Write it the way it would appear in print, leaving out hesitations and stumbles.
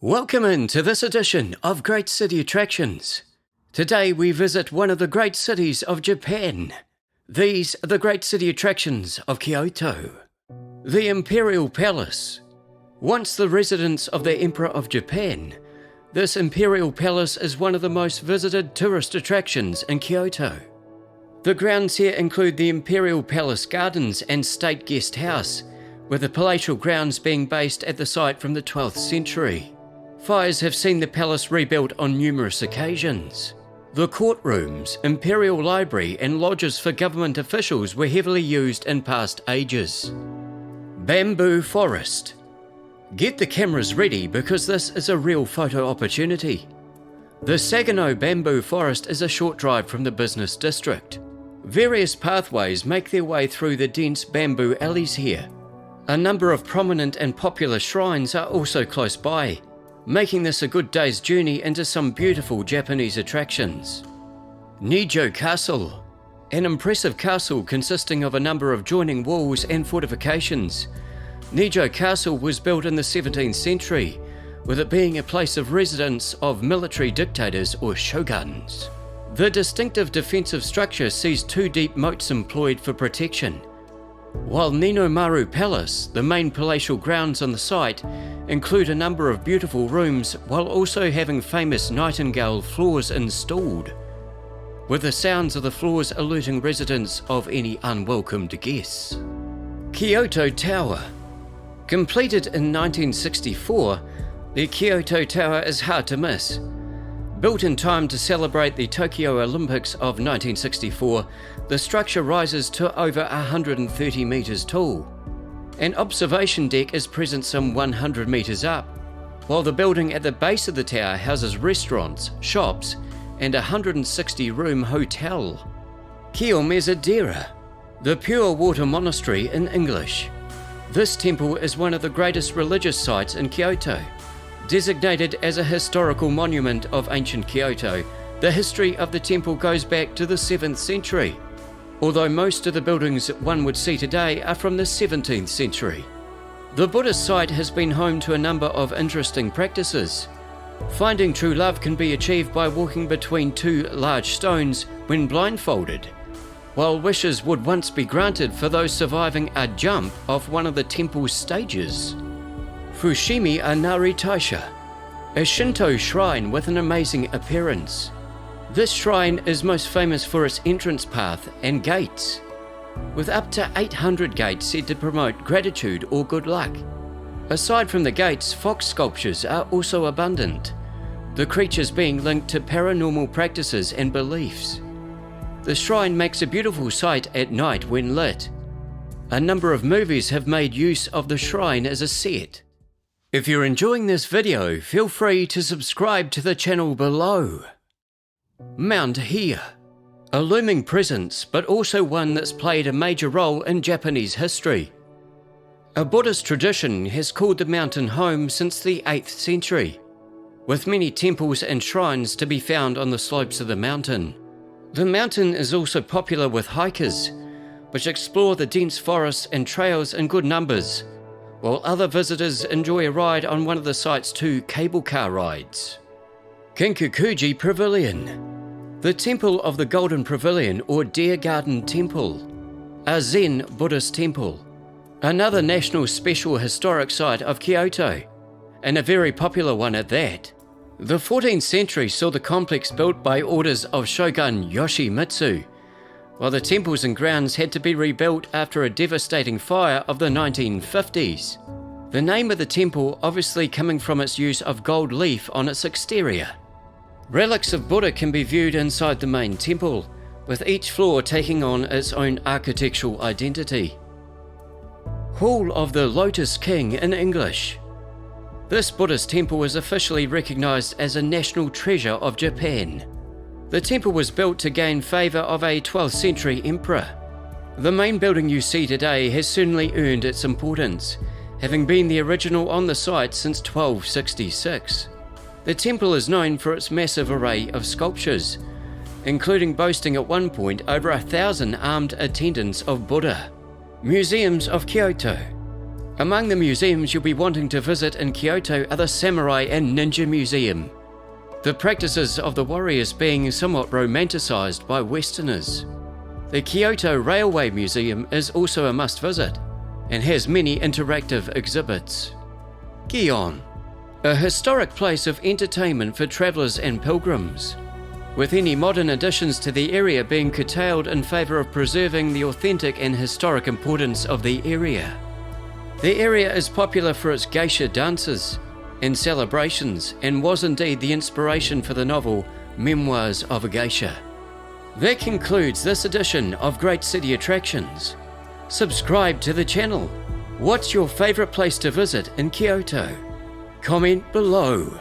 Welcome into this edition of Great City Attractions. Today we visit one of the great cities of Japan. These are the great city attractions of Kyoto. The Imperial Palace. Once the residence of the Emperor of Japan, this Imperial Palace is one of the most visited tourist attractions in Kyoto. The grounds here include the Imperial Palace Gardens and State Guest House, with the palatial grounds being based at the site from the 12th century. Fires have seen the palace rebuilt on numerous occasions. The courtrooms, imperial library and lodges for government officials were heavily used in past ages. Bamboo Forest. Get the cameras ready because this is a real photo opportunity. The Sagano Bamboo Forest is a short drive from the business district. Various pathways make their way through the dense bamboo alleys here. A number of prominent and popular shrines are also close by, making this a good day's journey into some beautiful Japanese attractions. Nijo Castle. An impressive castle consisting of a number of joining walls and fortifications. Nijo Castle was built in the 17th century, with it being a place of residence of military dictators or shoguns. The distinctive defensive structure sees two deep moats employed for protection, while Ninomaru Palace, the main palatial grounds on the site, include a number of beautiful rooms while also having famous nightingale floors installed, with the sounds of the floors alerting residents of any unwelcomed guests. Kyoto Tower. Completed in 1964, the Kyoto Tower is hard to miss. Built in time to celebrate the Tokyo Olympics of 1964, the structure rises to over 130 meters tall. An observation deck is present some 100 meters up, while the building at the base of the tower houses restaurants, shops, and a 160-room hotel. Kiyomizu-Dera, the Pure Water Monastery in English. This temple is one of the greatest religious sites in Kyoto. Designated as a historical monument of ancient Kyoto, the history of the temple goes back to the 7th century, although most of the buildings one would see today are from the 17th century. The Buddhist site has been home to a number of interesting practices. Finding true love can be achieved by walking between two large stones when blindfolded, while wishes would once be granted for those surviving a jump off one of the temple's stages. Fushimi Inari Taisha, a Shinto shrine with an amazing appearance. This shrine is most famous for its entrance path and gates, with up to 800 gates said to promote gratitude or good luck. Aside from the gates, fox sculptures are also abundant, the creatures being linked to paranormal practices and beliefs. The shrine makes a beautiful sight at night when lit. A number of movies have made use of the shrine as a set. If you're enjoying this video, feel free to subscribe to the channel below. Mount Hiei, a looming presence, but also one that's played a major role in Japanese history. A Buddhist tradition has called the mountain home since the 8th century, with many temples and shrines to be found on the slopes of the mountain. The mountain is also popular with hikers, which explore the dense forests and trails in good numbers, while other visitors enjoy a ride on one of the site's two cable car rides. Kinkakuji Pavilion, the Temple of the Golden Pavilion or Deer Garden Temple, a Zen Buddhist temple, another national special historic site of Kyoto, and a very popular one at that. The 14th century saw the complex built by orders of Shogun Yoshimitsu, while the temples and grounds had to be rebuilt after a devastating fire of the 1950s. The name of the temple obviously coming from its use of gold leaf on its exterior. Relics of Buddha can be viewed inside the main temple, with each floor taking on its own architectural identity. Hall of the Lotus King in English. This Buddhist temple is officially recognized as a national treasure of Japan. The temple was built to gain favor of a 12th century emperor. The main building you see today has certainly earned its importance, having been the original on the site since 1266. The temple is known for its massive array of sculptures, including boasting at one point over 1,000 armed attendants of Buddha. Museums of Kyoto. Among the museums you'll be wanting to visit in Kyoto are the Samurai and Ninja Museum, the practices of the warriors being somewhat romanticised by Westerners. The Kyoto Railway Museum is also a must visit and has many interactive exhibits. Gion, a historic place of entertainment for travellers and pilgrims, with any modern additions to the area being curtailed in favour of preserving the authentic and historic importance of the area. The area is popular for its geisha dances and celebrations, and was indeed the inspiration for the novel Memoirs of a Geisha. That concludes this edition of Great City Attractions. Subscribe to the channel. What's your favourite place to visit in Kyoto? Comment below.